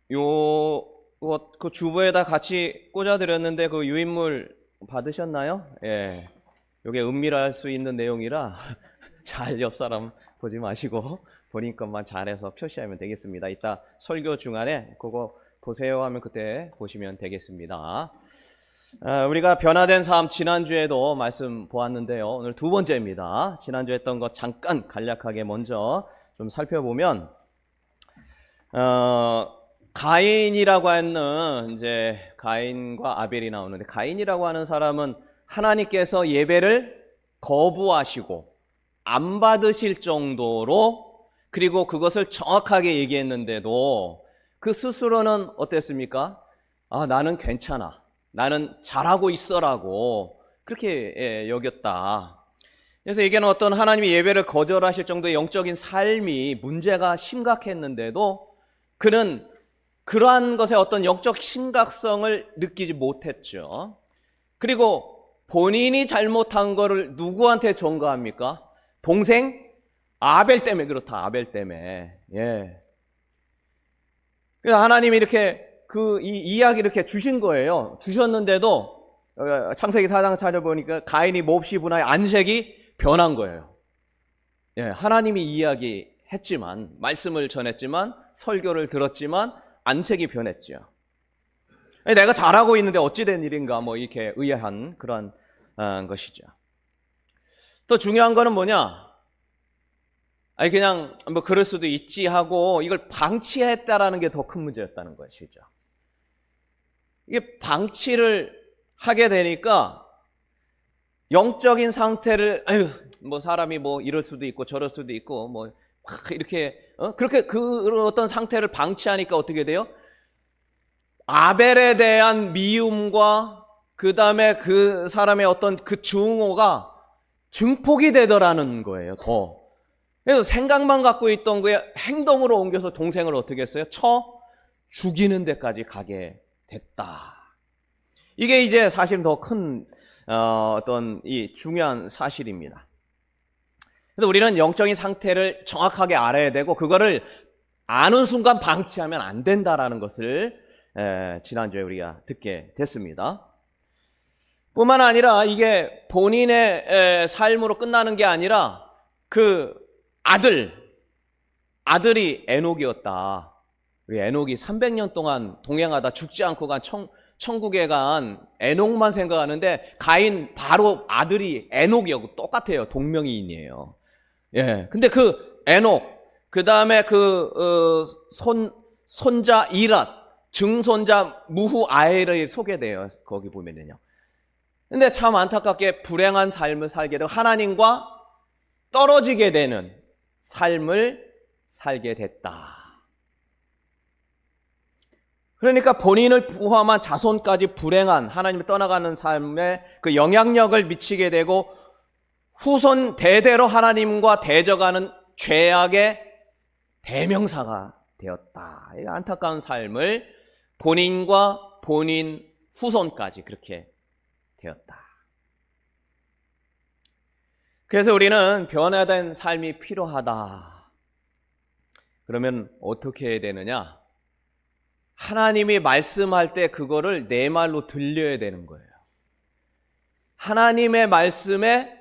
그 주보에다 같이 꽂아드렸는데 그 유인물 받으셨나요? 예. 요게 은밀할 수 있는 내용이라 잘 옆 사람 보지 마시고 본인 것만 잘해서 표시하면 되겠습니다. 이따 설교 중간에 그거 보세요 하면 그때 보시면 되겠습니다. 우리가 변화된 삶 지난주에도 말씀 보았는데요. 오늘 두 번째입니다. 지난주에 했던 것 잠깐 간략하게 먼저 좀 살펴보면 가인이라고 하는 이제 가인과 아벨이 나오는데, 가인이라고 하는 사람은 하나님께서 예배를 거부하시고 안 받으실 정도로, 그리고 그것을 정확하게 얘기했는데도 그 스스로는 어땠습니까? 나는 괜찮아, 나는 잘하고 있어라고 그렇게 여겼다. 그래서 이게는 어떤 하나님의 예배를 거절하실 정도의 영적인 삶이 문제가 심각했는데도 그는 그러한 것의 어떤 영적 심각성을 느끼지 못했죠. 그리고 본인이 잘못한 거를 누구한테 전가합니까? 동생 아벨 때문에 그렇다. 아벨 때문에. 예. 그래서 하나님이 이렇게 이 이야기 이렇게 주신 거예요. 주셨는데도 창세기 4장 찾아보니까 가인이 몹시 분하여 안색이 변한 거예요. 예, 하나님이 이야기했지만, 말씀을 전했지만, 설교를 들었지만 안색이 변했죠. 내가 잘하고 있는데 어찌 된 일인가, 이렇게 의아한 그런 것이죠. 또 중요한 거는 뭐냐? 그냥 그럴 수도 있지 하고 이걸 방치했다라는 게 더 큰 문제였다는 것이죠. 이게 방치를 하게 되니까 영적인 상태를 사람이 이럴 수도 있고 저럴 수도 있고 이렇게 그렇게 그 어떤 상태를 방치하니까 어떻게 돼요? 아벨에 대한 미움과 그 다음에 그 사람의 어떤 그 증오가 증폭이 되더라는 거예요. 더. 그래서 생각만 갖고 있던 거에 행동으로 옮겨서 동생을 어떻게 했어요? 죽이는 데까지 가게 됐다. 이게 이제 사실 더 큰 어떤 이 중요한 사실입니다. 그래서 우리는 영적인 상태를 정확하게 알아야 되고, 그거를 아는 순간 방치하면 안 된다라는 것을 지난주에 우리가 듣게 됐습니다. 뿐만 아니라 이게 본인의 삶으로 끝나는 게 아니라 그 아들이 에녹이었다. 우리 에녹이 300년 동안 동행하다 죽지 않고 간 천국에 간 에녹만 생각하는데, 가인 바로 아들이 에녹이하고 똑같아요. 동명이인이에요. 예. 근데 그 에녹, 그 다음에 손자 이랏, 증손자 무후아엘이 소개돼요. 거기 보면은요. 근데 참 안타깝게 불행한 삶을 살게 되고 하나님과 떨어지게 되는 삶을 살게 됐다. 그러니까 본인을 포함한 자손까지 불행한, 하나님을 떠나가는 삶에 그 영향력을 미치게 되고 후손 대대로 하나님과 대적하는 죄악의 대명사가 되었다. 이 안타까운 삶을 본인과 본인 후손까지 그렇게 되었다. 그래서 우리는 변화된 삶이 필요하다. 그러면 어떻게 해야 되느냐? 하나님이 말씀할 때 그거를 내 말로 들려야 되는 거예요. 하나님의 말씀에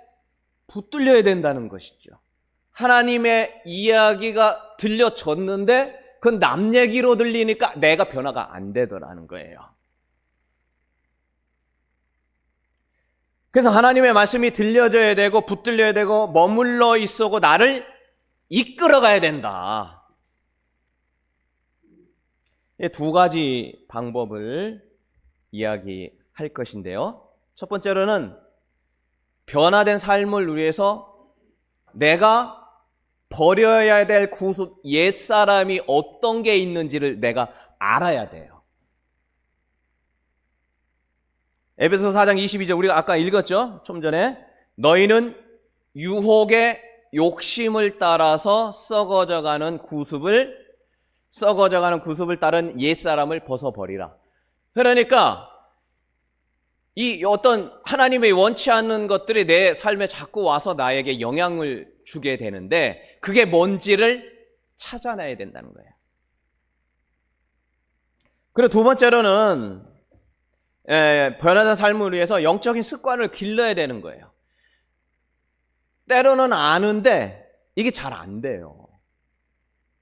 붙들려야 된다는 것이죠. 하나님의 이야기가 들려졌는데 그건 남 얘기로 들리니까 내가 변화가 안 되더라는 거예요. 그래서 하나님의 말씀이 들려져야 되고 붙들려야 되고 머물러 있어고 나를 이끌어가야 된다. 두 가지 방법을 이야기할 것인데요. 첫 번째로는 변화된 삶을 위해서 내가 버려야 될 구습 옛사람이 어떤 게 있는지를 내가 알아야 돼요. 에베소 4장 22절 우리가 아까 읽었죠? 좀 전에. 너희는 유혹의 욕심을 따라서 썩어져가는 구습을 따른 옛사람을 벗어버리라. 그러니까 이 어떤 하나님의 원치 않는 것들이 내 삶에 자꾸 와서 나에게 영향을 주게 되는데 그게 뭔지를 찾아내야 된다는 거예요. 그리고 두 번째로는 변화된 삶을 위해서 영적인 습관을 길러야 되는 거예요. 때로는 아는데 이게 잘 안 돼요.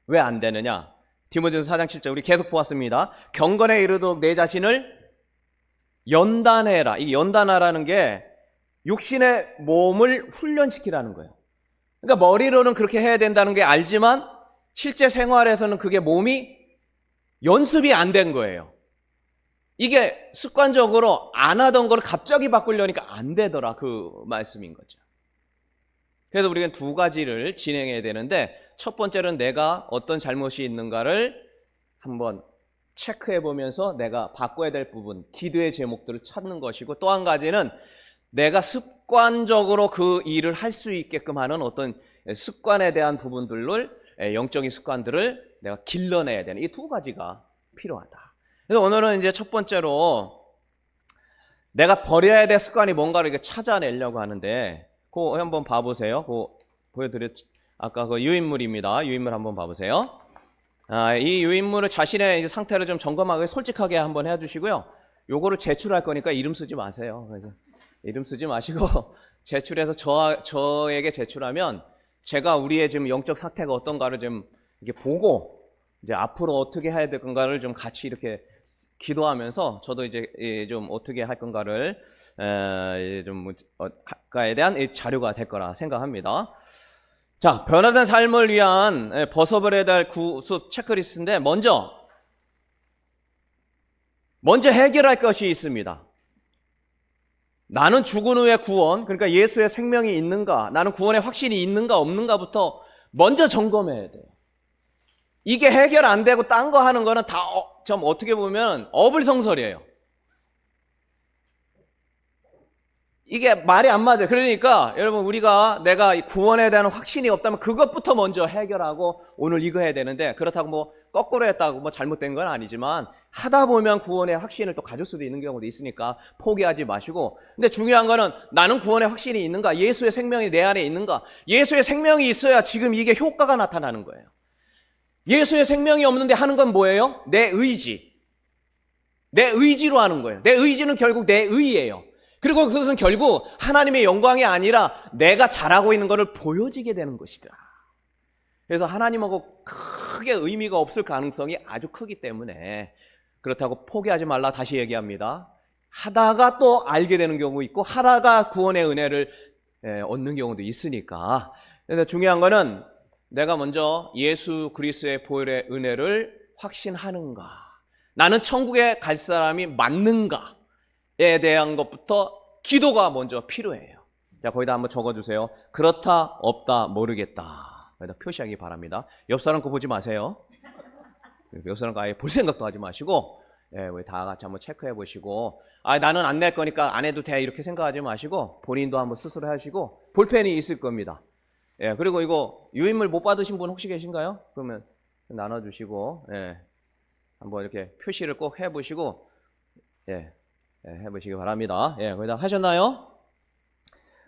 왜 안 되느냐? 디모데전서 4장 7절 우리 계속 보았습니다. 경건에 이르도록 내 자신을 연단해라. 이 연단하라는 게 육신의 몸을 훈련시키라는 거예요. 그러니까 머리로는 그렇게 해야 된다는 게 알지만 실제 생활에서는 그게 몸이 연습이 안 된 거예요. 이게 습관적으로 안 하던 걸 갑자기 바꾸려니까 안 되더라. 그 말씀인 거죠. 그래서 우리는 두 가지를 진행해야 되는데 첫 번째는 내가 어떤 잘못이 있는가를 한번 체크해 보면서 내가 바꿔야 될 부분, 기도의 제목들을 찾는 것이고 또 한 가지는 내가 습관적으로 그 일을 할 수 있게끔 하는 어떤 습관에 대한 부분들을 영적인 습관들을 내가 길러내야 되는 이 두 가지가 필요하다. 그래서 오늘은 이제 첫 번째로 내가 버려야 될 습관이 뭔가를 이렇게 찾아내려고 하는데 그거 한번 봐보세요. 그거 아까 그 유인물입니다. 유인물 한번 봐보세요. 이 유인물을 자신의 상태를 좀 점검하게 솔직하게 한번 해주시고요. 요거를 제출할 거니까 이름 쓰지 마세요. 그래서 이름 쓰지 마시고 제출해서 저에게 제출하면 제가 우리의 지금 영적 상태가 어떤가를 좀 이렇게 보고 이제 앞으로 어떻게 해야 될 건가를 좀 같이 이렇게 기도하면서 저도 이제 좀 어떻게 할 건가를 가에 대한 자료가 될 거라 생각합니다. 자, 변화된 삶을 위한 벗어버려야 될 구습 체크리스트인데 먼저 해결할 것이 있습니다. 나는 죽은 후의 구원, 그러니까 예수의 생명이 있는가, 나는 구원의 확신이 있는가 없는가부터 먼저 점검해야 돼요. 이게 해결 안 되고 딴 거 하는 거는 다 좀 어떻게 보면 어불성설이에요. 이게 말이 안 맞아요. 그러니까 여러분 내가 구원에 대한 확신이 없다면 그것부터 먼저 해결하고 오늘 이거 해야 되는데 그렇다고 뭐 거꾸로 했다고 뭐 잘못된 건 아니지만 하다 보면 구원의 확신을 또 가질 수도 있는 경우도 있으니까 포기하지 마시고 근데 중요한 거는 나는 구원의 확신이 있는가? 예수의 생명이 내 안에 있는가? 예수의 생명이 있어야 지금 이게 효과가 나타나는 거예요. 예수의 생명이 없는데 하는 건 뭐예요? 내 의지. 내 의지로 하는 거예요. 내 의지는 결국 내 의예요. 그리고 그것은 결국 하나님의 영광이 아니라 내가 잘하고 있는 것을 보여지게 되는 것이다. 그래서 하나님하고 크게 의미가 없을 가능성이 아주 크기 때문에 그렇다고 포기하지 말라 다시 얘기합니다. 하다가 또 알게 되는 경우 있고 하다가 구원의 은혜를 얻는 경우도 있으니까. 그래서 중요한 거는 내가 먼저 예수 그리스도의 보혈의 은혜를 확신하는가, 나는 천국에 갈 사람이 맞는가에 대한 것부터 기도가 먼저 필요해요. 자, 거기다 한번 적어주세요. 그렇다, 없다, 모르겠다. 거기다 표시하기 바랍니다. 옆 사람 거 보지 마세요. 옆 사람 거 아예 볼 생각도 하지 마시고, 우리 다 같이 한번 체크해 보시고, 나는 안 낼 거니까 안 해도 돼 이렇게 생각하지 마시고 본인도 한번 스스로 하시고 볼펜이 있을 겁니다. 그리고 이거 유인물 못 받으신 분 혹시 계신가요? 그러면 나눠주시고, 한번 이렇게 표시를 꼭 해보시고, 해보시기 바랍니다. 거기다 하셨나요?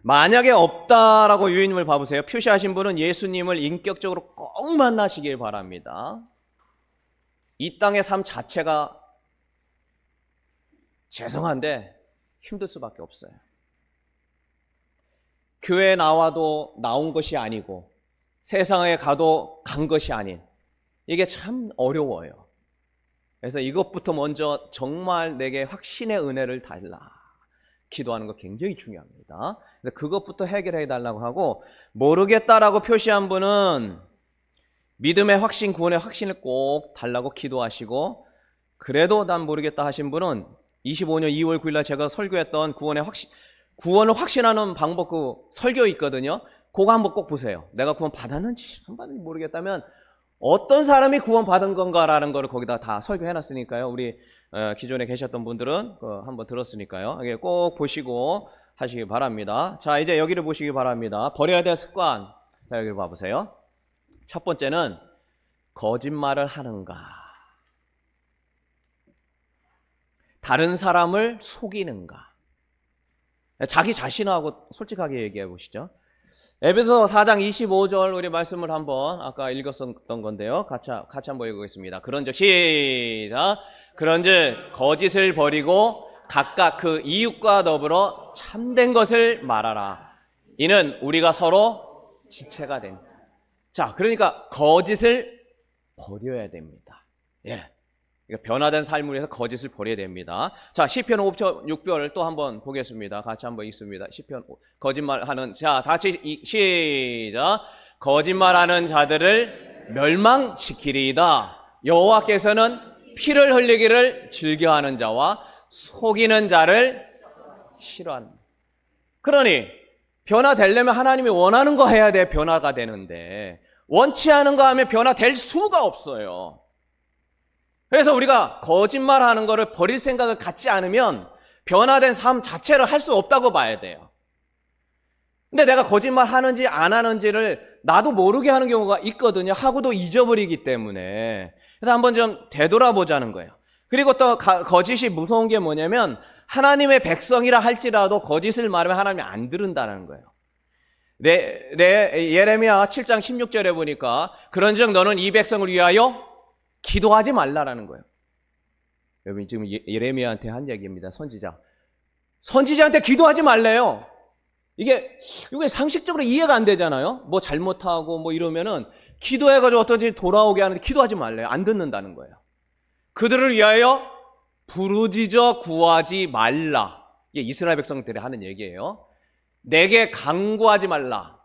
만약에 없다라고 유인물 봐보세요. 표시하신 분은 예수님을 인격적으로 꼭 만나시길 바랍니다. 이 땅의 삶 자체가 죄송한데 힘들 수밖에 없어요. 교회에 나와도 나온 것이 아니고 세상에 가도 간 것이 아닌 이게 참 어려워요. 그래서 이것부터 먼저 정말 내게 확신의 은혜를 달라 기도하는 거 굉장히 중요합니다. 그래서 그것부터 해결해 달라고 하고, 모르겠다라고 표시한 분은 믿음의 확신, 구원의 확신을 꼭 달라고 기도하시고, 그래도 난 모르겠다 하신 분은 25년 2월 9일 날 제가 설교했던 구원을 확신하는 방법 그 설교 있거든요. 그거 한번 꼭 보세요. 내가 구원 받았는지 안 받았는지 모르겠다면 어떤 사람이 구원 받은 건가라는 거를 거기다 다 설교해 놨으니까요. 우리 기존에 계셨던 분들은 한번 들었으니까요. 꼭 보시고 하시기 바랍니다. 자, 이제 여기를 보시기 바랍니다. 버려야 될 습관. 자, 여기를 봐보세요. 첫 번째는 거짓말을 하는가. 다른 사람을 속이는가. 자기 자신하고 솔직하게 얘기해 보시죠. 에베소 4장 25절 우리 말씀을 한번 아까 읽었던 건데요. 같이 한번 읽어보겠습니다. 그런즉 시작. 그런즉 거짓을 버리고 각각 그 이웃과 더불어 참된 것을 말하라. 이는 우리가 서로 지체가 된. 자, 그러니까 거짓을 버려야 됩니다. 예. 그러니까 변화된 삶을 위해서 거짓을 버려야 됩니다. 자, 시편 5편 6절 또 한번 보겠습니다. 같이 한번 읽습니다. 시편 거짓말하는 자, 다시 시작. 거짓말하는 자들을 멸망시키리이다. 여호와께서는 피를 흘리기를 즐겨하는 자와 속이는 자를 싫어한다. 그러니 변화되려면 하나님이 원하는 거 해야 돼 변화가 되는데 원치 않은 거 하면 변화될 수가 없어요. 그래서 우리가 거짓말하는 거를 버릴 생각을 갖지 않으면 변화된 삶 자체를 할 수 없다고 봐야 돼요. 근데 내가 거짓말 하는지 안 하는지를 나도 모르게 하는 경우가 있거든요. 하고도 잊어버리기 때문에. 그래서 한번 좀 되돌아보자는 거예요. 그리고 또 거짓이 무서운 게 뭐냐면 하나님의 백성이라 할지라도 거짓을 말하면 하나님이 안 들은다는 거예요. 예레미야 7장 16절에 보니까 그런즉 너는 이 백성을 위하여 기도하지 말라라는 거예요. 여러분 지금 예레미야한테 한 얘기입니다. 선지자한테 기도하지 말래요. 이게 상식적으로 이해가 안 되잖아요. 뭐 잘못하고 뭐 이러면은 기도해가지고 어떤지 돌아오게 하는데 기도하지 말래요. 안 듣는다는 거예요. 그들을 위하여 부르짖어 구하지 말라. 이게 이스라엘 백성들이 하는 얘기예요. 내게 간구하지 말라.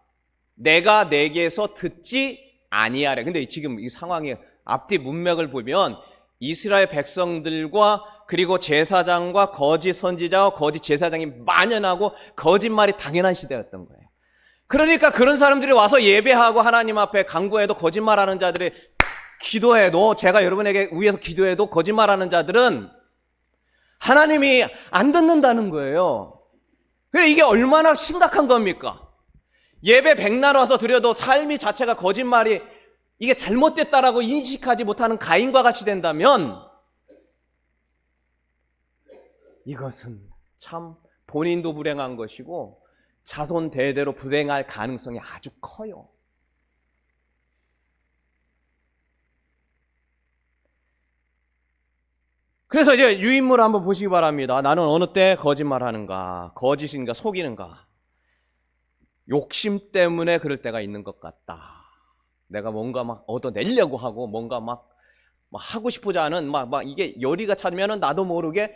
내가 내게서 듣지 아니하래. 근데 지금 이 상황이 앞뒤 문맥을 보면 이스라엘 백성들과 그리고 제사장과 거짓 선지자와 거짓 제사장이 만연하고 거짓말이 당연한 시대였던 거예요. 그러니까 그런 사람들이 와서 예배하고 하나님 앞에 간구해도 거짓말하는 자들이 기도해도 제가 여러분에게 위해서 기도해도 거짓말하는 자들은 하나님이 안 듣는다는 거예요. 그래 이게 얼마나 심각한 겁니까? 예배 백날 와서 드려도 삶이 자체가 거짓말이 이게 잘못됐다라고 인식하지 못하는 가인과 같이 된다면 이것은 참 본인도 불행한 것이고 자손 대대로 불행할 가능성이 아주 커요. 그래서 이제 유인물을 한번 보시기 바랍니다. 나는 어느 때 거짓말하는가, 거짓인가, 속이는가. 욕심 때문에 그럴 때가 있는 것 같다. 내가 뭔가 막 얻어내려고 하고 뭔가 막 하고 싶고자 하는 막 이게 열의가 차면은 나도 모르게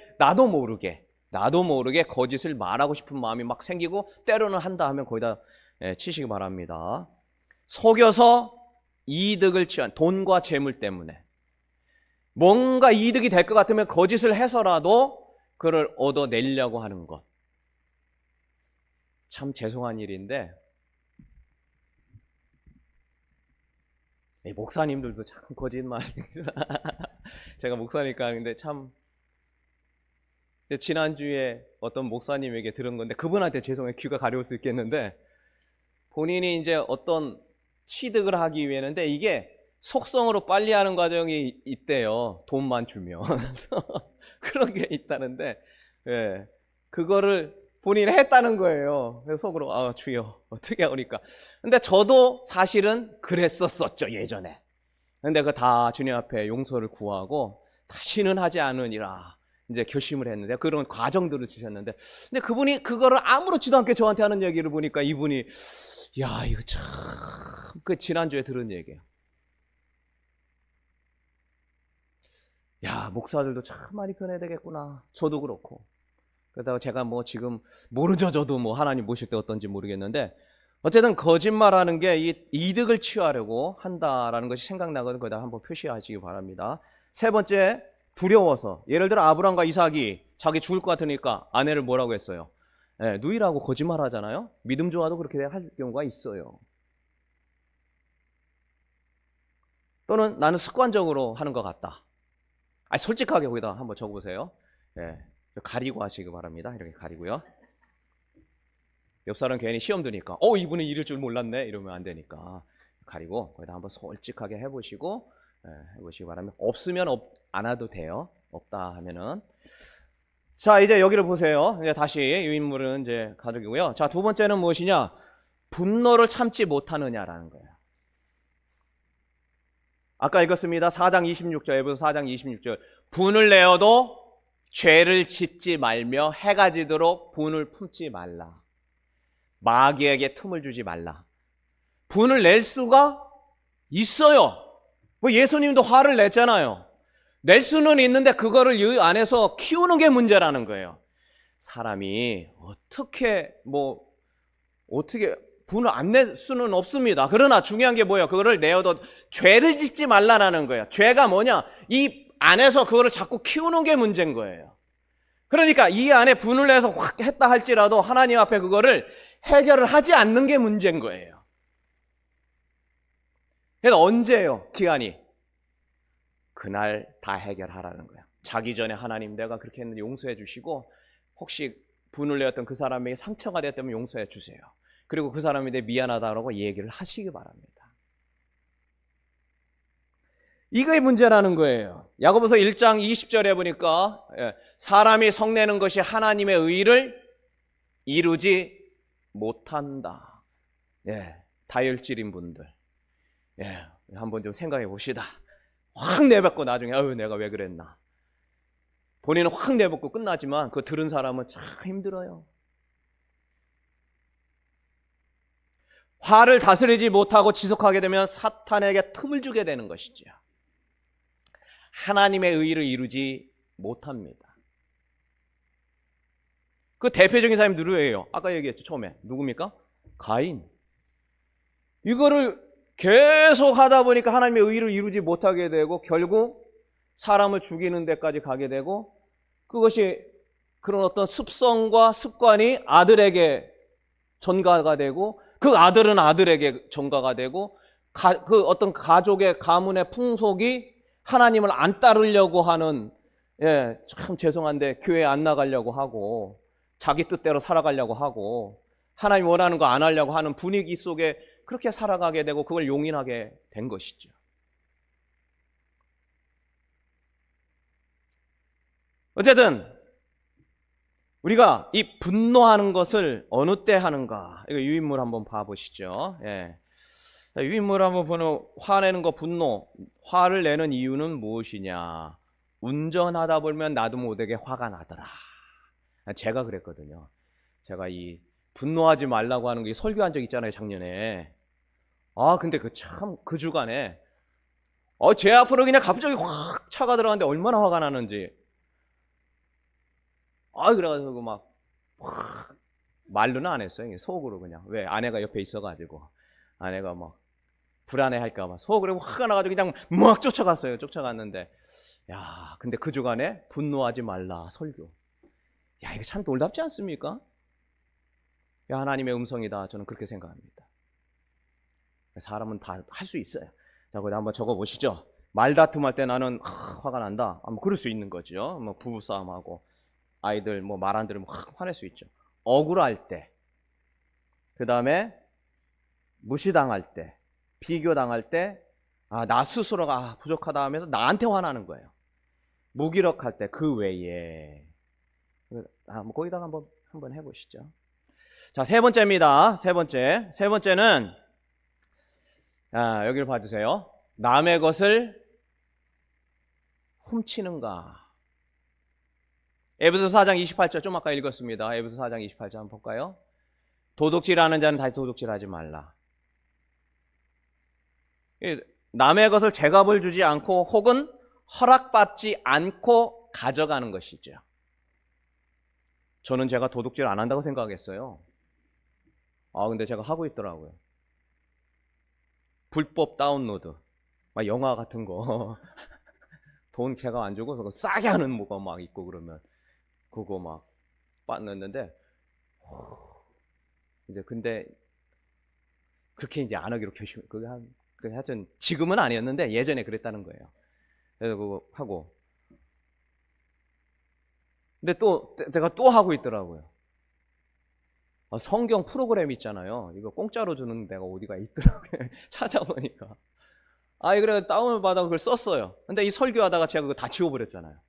거짓을 말하고 싶은 마음이 막 생기고 때로는 한다 하면 거기다 치시기 바랍니다. 속여서 이득을 취한 돈과 재물 때문에 뭔가 이득이 될 것 같으면 거짓을 해서라도 그를 얻어내려고 하는 것. 참 죄송한 일인데 목사님들도 참 거짓말 제가 목사니까 근데 참 지난주에 어떤 목사님에게 들은 건데 그분한테 죄송해요. 귀가 가려울 수 있겠는데 본인이 이제 어떤 취득을 하기 위해는데 이게 속성으로 빨리 하는 과정이 있대요. 돈만 주면 그런 게 있다는데 예, 그거를 본인이 했다는 거예요. 그래서 속으로 아 주여 어떻게 하니까. 근데 저도 사실은 그랬었었죠 예전에. 근데 그 다 주님 앞에 용서를 구하고 다시는 하지 않으니라 이제 결심을 했는데 그런 과정들을 주셨는데 근데 그분이 그거를 아무렇지도 않게 저한테 하는 얘기를 보니까 이분이 야 이거 참 그 지난주에 들은 얘기예요. 야 목사들도 참 많이 변해야 되겠구나. 저도 그렇고. 그러다가 제가 뭐 지금 모르죠. 저도 뭐 하나님 모실 때 어떤지 모르겠는데 어쨌든 거짓말하는 게 이 이득을 취하려고 한다라는 것이 생각나거든. 거기다 한번 표시하시기 바랍니다. 세 번째 두려워서 예를 들어 아브람과 이삭이 자기 죽을 것 같으니까 아내를 뭐라고 했어요? 네, 누이라고 거짓말하잖아요. 믿음 좋아도 그렇게 할 경우가 있어요. 또는 나는 습관적으로 하는 것 같다. 솔직하게 거기다 한번 적어보세요. 네. 가리고 하시기 바랍니다. 이렇게 가리고요. 옆 사람 괜히 시험 드니까 이분은 이럴 줄 몰랐네 이러면 안 되니까 가리고 거기다 한번 솔직하게 해보시고 해보시기 바랍니다. 없으면 안 해도 돼요. 없다 하면은 자 이제 여기를 보세요. 이제 다시 유인물은 이제 가족이고요. 자 두 번째는 무엇이냐? 분노를 참지 못하느냐라는 거예요. 아까 읽었습니다. 4장 26절, 에베소 4장 26절. 분을 내어도 죄를 짓지 말며 해가 지도록 분을 품지 말라. 마귀에게 틈을 주지 말라. 분을 낼 수가 있어요. 뭐 예수님도 화를 냈잖아요. 낼 수는 있는데 그거를 이 안에서 키우는 게 문제라는 거예요. 사람이 어떻게 분을 안 낼 수는 없습니다. 그러나 중요한 게 뭐예요? 그거를 내어도 죄를 짓지 말라라는 거예요. 죄가 뭐냐? 이 안에서 그거를 자꾸 키우는 게 문제인 거예요. 그러니까 이 안에 분을 내서 확 했다 할지라도 하나님 앞에 그거를 해결을 하지 않는 게 문제인 거예요. 그래서 언제예요? 기한이? 그날 다 해결하라는 거예요. 자기 전에 하나님 내가 그렇게 했는데 용서해 주시고 혹시 분을 내었던 그 사람에게 상처가 되었다면 용서해 주세요. 그리고 그 사람에 대해 미안하다고 얘기를 하시기 바랍니다. 이거의 문제라는 거예요. 야고보서 1장 20절에 보니까 사람이 성내는 것이 하나님의 의를 이루지 못한다. 다혈질인 분들, 한번 좀 생각해 봅시다. 확 내뱉고 나중에 내가 왜 그랬나. 본인은 확 내뱉고 끝나지만 그거 들은 사람은 참 힘들어요. 화를 다스리지 못하고 지속하게 되면 사탄에게 틈을 주게 되는 것이죠. 하나님의 의를 이루지 못합니다. 그 대표적인 사람이 누구예요? 아까 얘기했죠, 처음에. 누굽니까? 가인. 이거를 계속 하다 보니까 하나님의 의를 이루지 못하게 되고 결국 사람을 죽이는 데까지 가게 되고 그것이 그런 어떤 습성과 습관이 아들에게 전가가 되고 그 아들은 아들에게 전가가 되고 그 어떤 가족의 가문의 풍속이 하나님을 안 따르려고 하는 참 죄송한데 교회 안 나가려고 하고 자기 뜻대로 살아가려고 하고 하나님 원하는 거 안 하려고 하는 분위기 속에 그렇게 살아가게 되고 그걸 용인하게 된 것이죠. 어쨌든 우리가 이 분노하는 것을 어느 때 하는가? 이거 유인물 한번 봐보시죠. 유인물 한번 보는 화내는 거 분노. 화를 내는 이유는 무엇이냐? 운전하다 보면 나도 못하게 화가 나더라. 제가 그랬거든요. 제가 이 분노하지 말라고 하는 게 설교한 적 있잖아요, 작년에. 근데 그 주간에 제 앞으로 그냥 갑자기 확 차가 들어갔는데 얼마나 화가 나는지. 그래가지고 막 말로는 안 했어요. 속으로 그냥. 왜? 아내가 옆에 있어가지고 아내가 막 불안해할까봐 속으로 화가 나가지고 그냥 막 쫓아갔어요. 쫓아갔는데 근데 그 주간에 분노하지 말라 설교. 이거 참 놀랍지 않습니까? 하나님의 음성이다. 저는 그렇게 생각합니다. 사람은 다 할 수 있어요. 자, 거기 한번 적어보시죠. 말다툼할 때 나는 화가 난다. 그럴 수 있는 거죠. 부부싸움하고 아이들 말 안 들으면 확 화낼 수 있죠. 억울할 때, 그 다음에 무시당할 때, 비교당할 때, 나 스스로가 부족하다 하면서 나한테 화나는 거예요. 무기력할 때 그 외에 거기다가 한번 해보시죠. 자, 세 번째입니다. 세 번째는 여기를 봐주세요. 남의 것을 훔치는가? 에베소 4장 28절 좀 아까 읽었습니다. 에베소 4장 28절 한번 볼까요? 도둑질하는 자는 다시 도둑질하지 말라. 남의 것을 제값을 주지 않고 혹은 허락받지 않고 가져가는 것이죠. 저는 제가 도둑질 안 한다고 생각했어요. 근데 제가 하고 있더라고요. 불법 다운로드, 영화 같은 거 돈 제가 안 주고 그거 싸게 하는 뭐가 막 있고 그러면 그거 막 빠졌는데 이제 근데 그렇게 이제 안 하기로 그게 하여튼 지금은 아니었는데 예전에 그랬다는 거예요. 그래서 그거 하고 근데 또 제가 또 하고 있더라고요. 성경 프로그램 있잖아요. 이거 공짜로 주는 데가 어디가 있더라고요. 찾아보니까. 그래 다운을 받아 그걸 썼어요. 근데 이 설교하다가 제가 그거 다 지워버렸잖아요.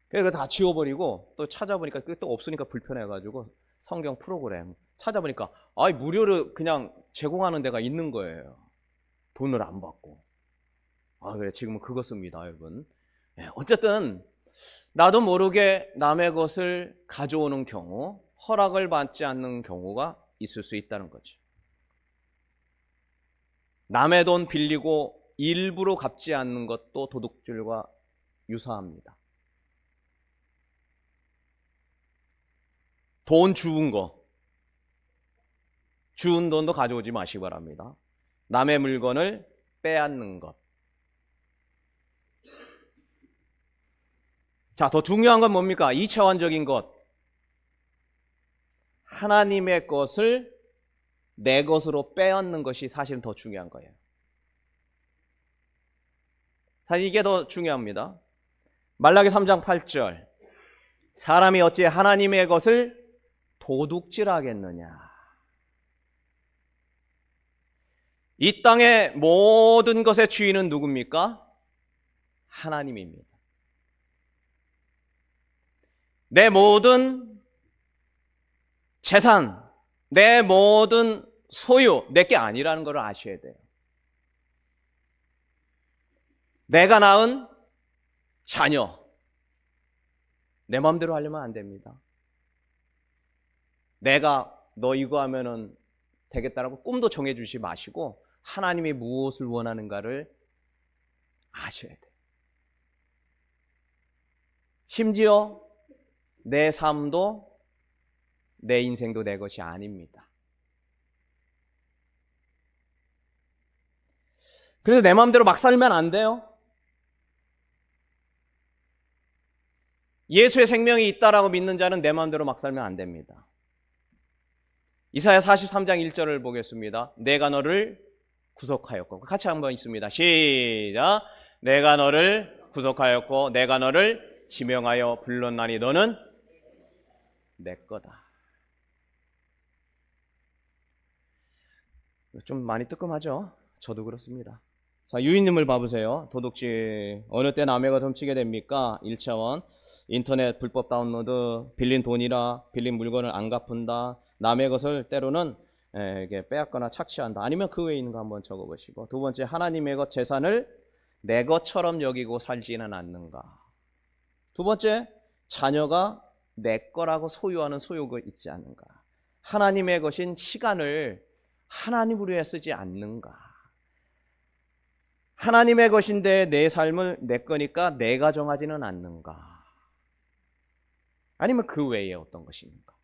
그래서 다 지워버리고 또 찾아보니까 그게 또 없으니까 불편해가지고 성경 프로그램 찾아보니까 아이 무료로 그냥 제공하는 데가 있는 거예요. 돈을 안 받고. 아 그래 지금은 그거 씁니다, 여러분. 예, 어쨌든 나도 모르게 남의 것을 가져오는 경우, 허락을 받지 않는 경우가 있을 수 있다는 거죠. 남의 돈 빌리고 일부러 갚지 않는 것도 도둑질과 유사합니다. 돈 주운 거, 주운 돈도 가져오지 마시기 바랍니다. 남의 물건을 빼앗는 것. 자, 더 중요한 건 뭡니까? 2차원적인 것. 하나님의 것을 내 것으로 빼앗는 것이 사실은 더 중요한 거예요. 사실 이게 더 중요합니다. 말라기 3장 8절. 사람이 어찌 하나님의 것을 도둑질하겠느냐. 이 땅의 모든 것의 주인은 누굽니까? 하나님입니다. 내 모든 재산, 내 모든 소유, 내게 아니라는 걸 아셔야 돼요. 내가 낳은 자녀, 내 마음대로 하려면 안 됩니다. 내가 너 이거 하면은 되겠다라고 꿈도 정해주지 마시고 하나님이 무엇을 원하는가를 아셔야 돼요. 심지어 내 삶도 내 인생도 내 것이 아닙니다. 그래서 내 마음대로 막 살면 안 돼요. 예수의 생명이 있다라고 믿는 자는 내 마음대로 막 살면 안 됩니다. 이사야 43장 1절을 보겠습니다. 내가 너를 구속하였고, 같이 한번 있습니다. 시작. 내가 너를 구속하였고 내가 너를 지명하여 불렀나니 너는 내 거다. 좀 많이 뜨끔하죠? 저도 그렇습니다. 자, 유인님을 봐보세요. 도둑질. 어느 때 남의 것 훔치게 됩니까? 1차원. 인터넷 불법 다운로드, 빌린 돈이라 빌린 물건을 안 갚은다. 남의 것을 때로는 이게 빼앗거나 착취한다. 아니면 그 외에 있는 거 한번 적어보시고. 두 번째, 하나님의 것 재산을 내 것처럼 여기고 살지는 않는가. 두 번째, 자녀가 내 거라고 소유하는 소유가 있지 않는가. 하나님의 것인 시간을 하나님을 위해 쓰지 않는가. 하나님의 것인데 내 삶을 내 거니까 내가 정하지는 않는가. 아니면 그 외에 어떤 것입니까?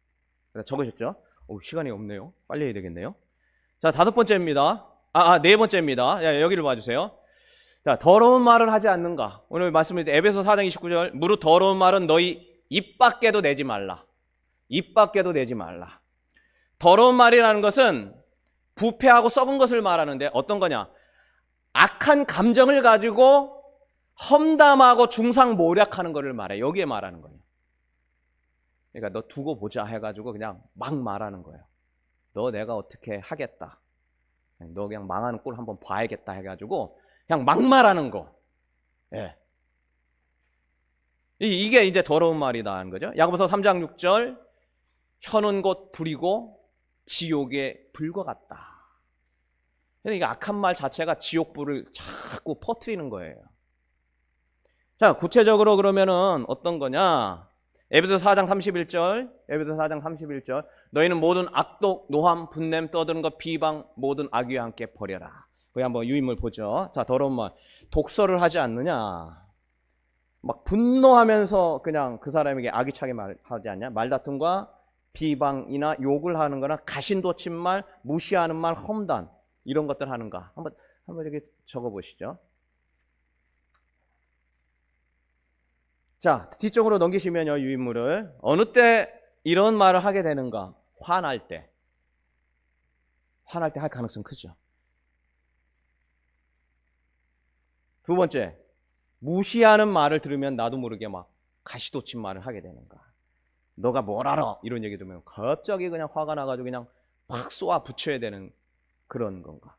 적으셨죠? 시간이 없네요. 빨리 해야 되겠네요. 자, 다섯 번째입니다. 네 번째입니다. 야, 여기를 봐주세요. 자, 더러운 말을 하지 않는가. 오늘 말씀드린 에베소 4장 29절. 무릇 더러운 말은 너희 입 밖에도 내지 말라. 입 밖에도 내지 말라. 더러운 말이라는 것은 부패하고 썩은 것을 말하는데 어떤 거냐? 악한 감정을 가지고 험담하고 중상모략하는 것을 말해. 여기에 말하는 거예요. 그러니까 너 두고 보자 해가지고 그냥 막 말하는 거예요. 너 내가 어떻게 하겠다. 너 그냥 망하는 꼴 한번 봐야겠다 해가지고 그냥 막 말하는 거. 예. 이게 이제 더러운 말이다 하는 거죠. 야고보서 3장 6절. 혀는 곧 불이고 지옥의 불과 같다. 그러니까 악한 말 자체가 지옥불을 자꾸 퍼뜨리는 거예요. 자, 구체적으로 그러면은 어떤 거냐? 에베소 4장 31절, 에베소 4장 31절. 너희는 모든 악독, 노함, 분냄, 떠드는 것, 비방, 모든 악의와 함께 버려라. 거기 한번 유인물 보죠. 자, 더러운 말. 독설을 하지 않느냐? 막 분노하면서 그냥 그 사람에게 악의차게 말하지 않냐? 말다툼과 비방이나 욕을 하는 거나 가신도친 말, 무시하는 말, 험담. 이런 것들 하는가? 한번 이렇게 적어 보시죠. 자, 뒤쪽으로 넘기시면요, 유인물을. 어느 때 이런 말을 하게 되는가? 화날 때. 화날 때 할 가능성 크죠. 두 번째, 무시하는 말을 들으면 나도 모르게 막 가시돋친 말을 하게 되는가? 너가 뭘 알아? 이런 얘기 들으면 갑자기 그냥 화가 나가지고 그냥 막 쏘아 붙여야 되는 그런 건가?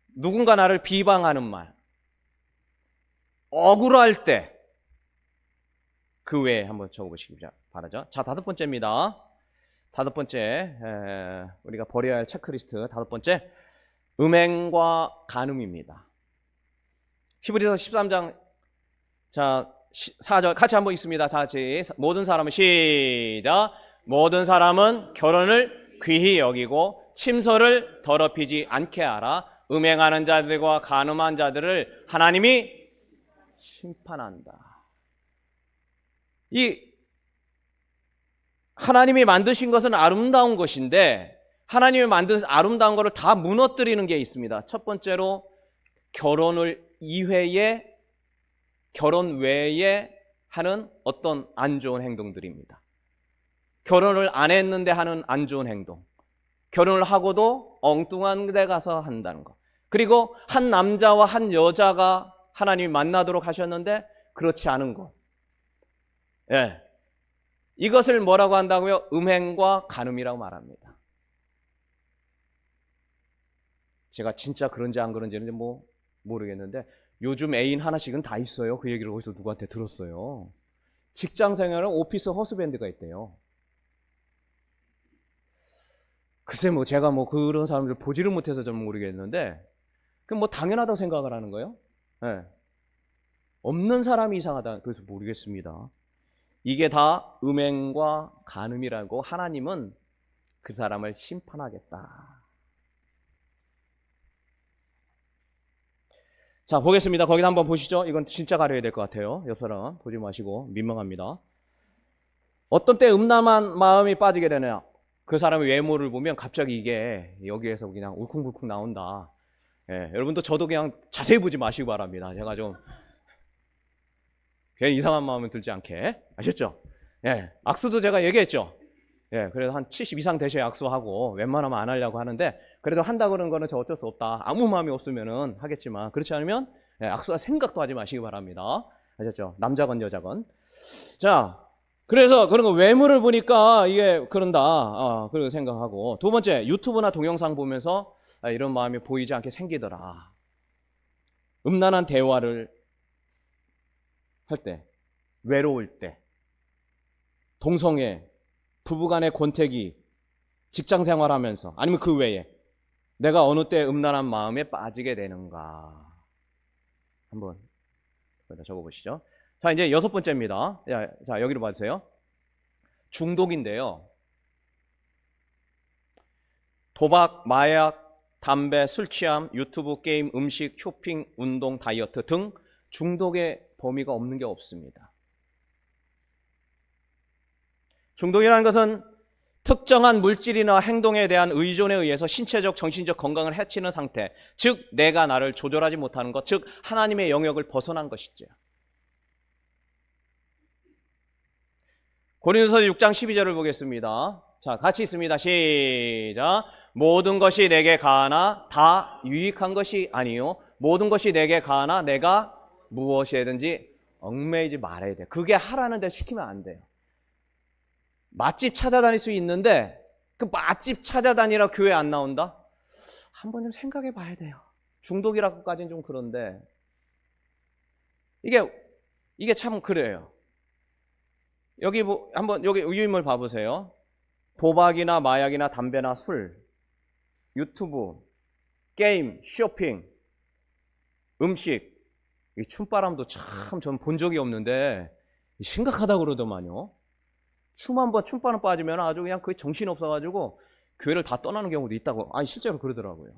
누군가 나를 비방하는 말, 억울할 때, 그 외에 한번 적어보시기 바라죠. 자, 다섯 번째입니다. 다섯 번째, 우리가 버려야 할 체크리스트 다섯 번째, 음행과 간음입니다. 히브리서 13장, 자, 4절 같이 한번 읽습니다. 다 같이. 모든 사람은 시작. 모든 사람은 결혼을 귀히 여기고 침소를 더럽히지 않게 하라. 음행하는 자들과 간음한 자들을 하나님이 심판한다. 이 하나님이 만드신 것은 아름다운 것인데 하나님이 만든 아름다운 것을 다 무너뜨리는 게 있습니다. 첫 번째로 결혼을 이외에, 결혼 외에 하는 어떤 안 좋은 행동들입니다. 결혼을 안 했는데 하는 안 좋은 행동, 결혼을 하고도 엉뚱한 데 가서 한다는 것, 그리고 한 남자와 한 여자가 하나님이 만나도록 하셨는데 그렇지 않은 것, 예, 이것을 뭐라고 한다고요? 음행과 간음이라고 말합니다. 제가 진짜 그런지 안 그런지는 뭐 모르겠는데 요즘 애인 하나씩은 다 있어요. 그 얘기를 어디서 누구한테 들었어요. 직장 생활은 오피스 허스밴드가 있대요. 글쎄 뭐 제가 뭐 그런 사람들 보지를 못해서 좀 모르겠는데 그럼 뭐 당연하다고 생각을 하는 거예요? 네. 없는 사람이 이상하다. 그래서 모르겠습니다. 이게 다 음행과 간음이라고 하나님은 그 사람을 심판하겠다. 자, 보겠습니다. 거기다 한번 보시죠. 이건 진짜 가려야 될 것 같아요. 옆 사람 보지 마시고 민망합니다. 어떤 때 음란한 마음이 빠지게 되냐? 그 사람의 외모를 보면 갑자기 이게 여기에서 그냥 울쿵불쿵 나온다. 예, 여러분도 저도 그냥 자세히 보지 마시기 바랍니다. 제가 좀 괜히 이상한 마음을 들지 않게. 아셨죠? 예, 악수도 제가 얘기했죠. 예, 그래도 한 70 이상 되셔야 악수하고 웬만하면 안 하려고 하는데 그래도 한다 그러는 거는 저 어쩔 수 없다. 아무 마음이 없으면은 하겠지만 그렇지 않으면 예, 악수할 생각도 하지 마시기 바랍니다. 아셨죠? 남자건 여자건. 자, 그래서 그런 거 외모를 보니까 이게 그런다. 그렇게 생각하고 두 번째 유튜브나 동영상 보면서 이런 마음이 보이지 않게 생기더라. 음란한 대화를 할 때, 외로울 때, 동성애, 부부간의 권태기, 직장 생활하면서 아니면 그 외에 내가 어느 때 음란한 마음에 빠지게 되는가 한번 적어보시죠. 자, 이제 여섯 번째입니다. 자, 여기로 봐주세요. 중독인데요. 도박, 마약, 담배, 술 취함, 유튜브, 게임, 음식, 쇼핑, 운동, 다이어트 등 중독의 범위가 없는 게 없습니다. 중독이라는 것은 특정한 물질이나 행동에 대한 의존에 의해서 신체적, 정신적 건강을 해치는 상태, 즉 내가 나를 조절하지 못하는 것, 즉 하나님의 영역을 벗어난 것이죠. 고린도서 6장 12절을 보겠습니다. 자, 같이 있습니다. 시작. 모든 것이 내게 가하나 다 유익한 것이 아니요 모든 것이 내게 가하나 내가 무엇이든지 얽매이지 말아야 돼. 그게 하라는 데 시키면 안 돼요. 맛집 찾아다닐 수 있는데 그 맛집 찾아다니라 교회 안 나온다? 한번 좀 생각해 봐야 돼요. 중독이라고까지는 좀 그런데 이게 참 그래요. 여기 한번 여기 유인물 봐보세요. 도박이나 마약이나 담배나 술, 유튜브, 게임, 쇼핑, 음식, 이 춤바람도 참 전 본 적이 없는데 심각하다고 그러더만요. 춤 한번 춤바람 빠지면 아주 그냥 거의 정신 없어가지고 교회를 다 떠나는 경우도 있다고. 아니 실제로 그러더라고요.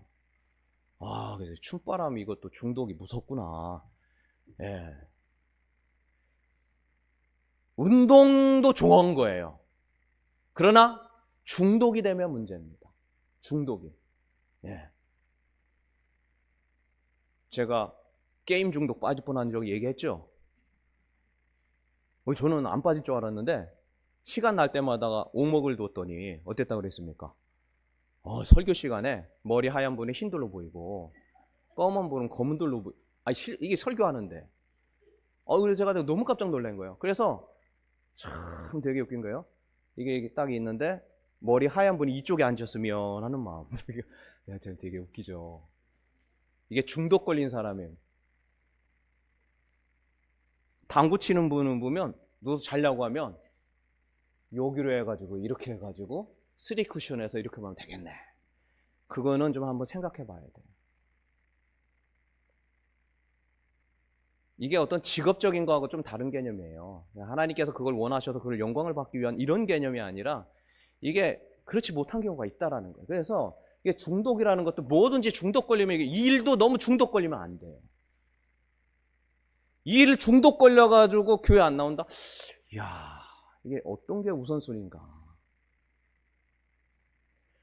그래서 춤바람 이것도 중독이 무섭구나. 예. 운동도 좋은 거예요. 그러나 중독이 되면 문제입니다. 중독이. 예. 제가 게임 중독 빠질 뻔한 적이 얘기했죠. 저는 안 빠질 줄 알았는데 시간 날 때마다 옥목을 뒀더니 어땠다고 그랬습니까? 설교 시간에 머리 하얀 분이 흰 돌로 보이고 검은 분은 검은 돌로 보이고 이게 설교하는데 그래서 제가 너무 깜짝 놀란 거예요. 그래서 참 되게 웃긴 거예요. 이게 딱 있는데 머리 하얀 분이 이쪽에 앉았으면 하는 마음. 되게 웃기죠. 이게 중독 걸린 사람이에요. 당구 치는 분은 보면 누워서 자려고 하면 여기로 해가지고 이렇게 해가지고 쓰리 쿠션에서 이렇게 보면 되겠네. 그거는 좀 한번 생각해 봐야 돼요. 이게 어떤 직업적인 거하고 좀 다른 개념이에요. 하나님께서 그걸 원하셔서 그걸 영광을 받기 위한 이런 개념이 아니라 이게 그렇지 못한 경우가 있다라는 거예요. 그래서 이게 중독이라는 것도 뭐든지 중독 걸리면 이게 이 일도 너무 중독 걸리면 안 돼요. 이 일 중독 걸려가지고 교회 안 나온다? 이야, 이게 어떤 게 우선순위인가?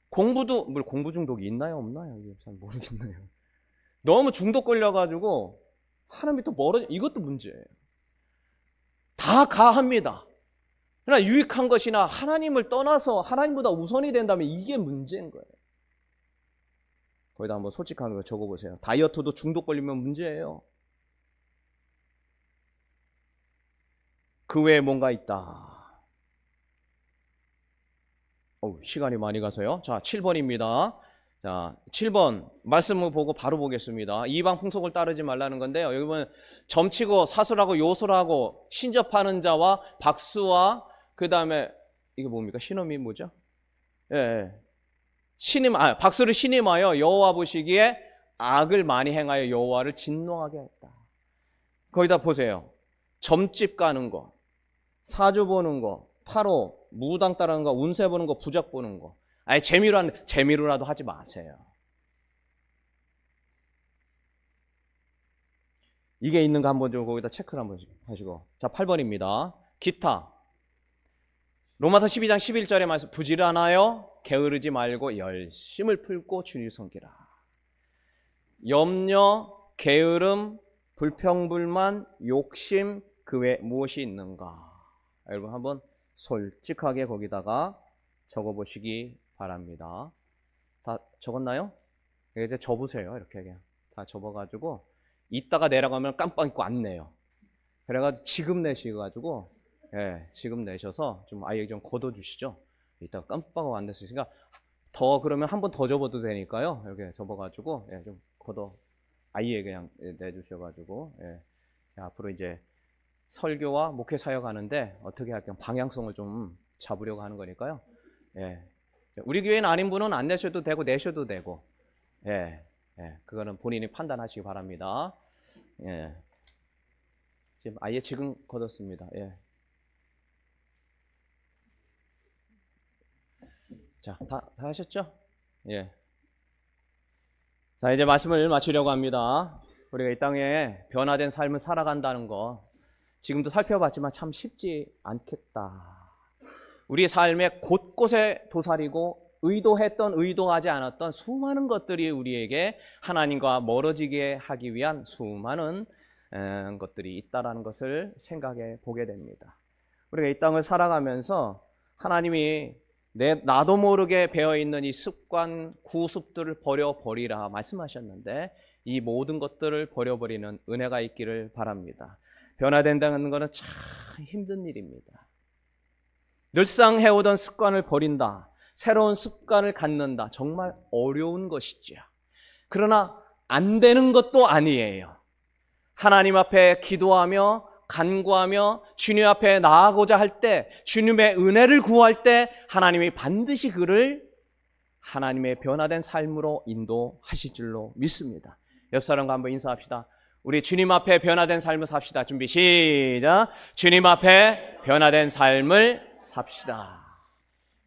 공부도, 공부 중독이 있나요? 없나요? 이게 잘 모르겠네요. 너무 중독 걸려가지고 하나님이 또 멀어져, 이것도 문제예요. 다 가합니다. 그러나 유익한 것이나 하나님을 떠나서 하나님보다 우선이 된다면 이게 문제인 거예요. 거기다 한번 솔직하게 적어보세요. 다이어트도 중독 걸리면 문제예요. 그 외에 뭔가 있다. 시간이 많이 가서요. 자, 7번입니다. 자, 7번 말씀을 보고 바로 보겠습니다. 이방 풍속을 따르지 말라는 건데요. 여기 보면 점치고 사술하고 요술하고 신접하는 자와 박수와 그 다음에 이게 뭡니까? 신음이 뭐죠? 예, 박수를 신임하여 여호와 보시기에 악을 많이 행하여 여호와를 진노하게 했다. 거기다 보세요. 점집 가는 거, 사주 보는 거, 타로, 무당 따르는 거, 운세 보는 거, 부적 보는 거. 아니 재미로라도 하지 마세요. 이게 있는가 한번 좀 거기다 체크를 한번 하시고. 자, 8번입니다. 기타. 로마서 12장 11절에 말씀, 부지런하여 게으르지 말고 열심을 풀고 주를 섬기라. 염려, 게으름, 불평불만, 욕심, 그 외에 무엇이 있는가? 여러분 한번 솔직하게 거기다가 적어보시기 바랍니다. 다 적었나요? 이제 접으세요. 이렇게 그냥 다 접어가지고 이따가 내려가면 깜빡 잊고 안 내요. 그래가지고 지금 내시가지고 지금 내셔서 좀 아예 좀 걷어주시죠. 이따가 깜빡 안 낼 수 있으니까 더 그러면 한 번 더 접어도 되니까요. 이렇게 접어가지고 좀 걷어 아예 그냥 내주셔가지고 앞으로 이제 설교와 목회 사역하는데 어떻게 할까 방향성을 좀 잡으려고 하는 거니까요. 우리 교회는 아닌 분은 안 내셔도 되고 내셔도 되고, 그거는 본인이 판단하시기 바랍니다. 지금 아예 지금 걷었습니다. 자, 다 하셨죠? 자, 이제 말씀을 마치려고 합니다. 우리가 이 땅에 변화된 삶을 살아간다는 거 지금도 살펴봤지만 참 쉽지 않겠다. 우리 삶의 곳곳에 도사리고 의도했던 의도하지 않았던 수많은 것들이 우리에게 하나님과 멀어지게 하기 위한 수많은 것들이 있다는 것을 생각해 보게 됩니다. 우리가 이 땅을 살아가면서 하나님이 나도 모르게 배어있는 이 습관, 구습들을 버려버리라 말씀하셨는데 이 모든 것들을 버려버리는 은혜가 있기를 바랍니다. 변화된다는 것은 참 힘든 일입니다. 늘상 해오던 습관을 버린다. 새로운 습관을 갖는다. 정말 어려운 것이죠. 그러나 안 되는 것도 아니에요. 하나님 앞에 기도하며 간구하며 주님 앞에 나아가고자 할 때, 주님의 은혜를 구할 때 하나님이 반드시 그를 하나님의 변화된 삶으로 인도하실 줄로 믿습니다. 옆 사람과 한번 인사합시다. 우리 주님 앞에 변화된 삶을 삽시다. 준비 시작. 주님 앞에 변화된 삶을 삽시다.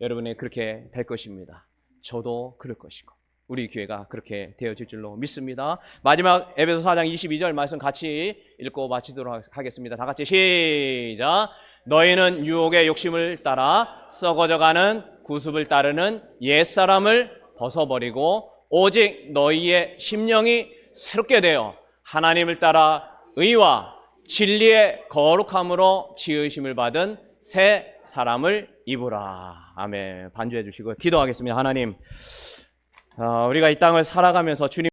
여러분이 그렇게 될 것입니다. 저도 그럴 것이고 우리 교회가 그렇게 되어질 줄로 믿습니다. 마지막 에베소 4장 22절 말씀 같이 읽고 마치도록 하겠습니다. 다 같이 시작. 너희는 유혹의 욕심을 따라 썩어져가는 구습을 따르는 옛사람을 벗어버리고 오직 너희의 심령이 새롭게 되어 하나님을 따라 의와 진리의 거룩함으로 지으심을 받은 새 사람을 입으라. 아멘. 반주해 주시고 기도하겠습니다. 하나님, 우리가 이 땅을 살아가면서 주님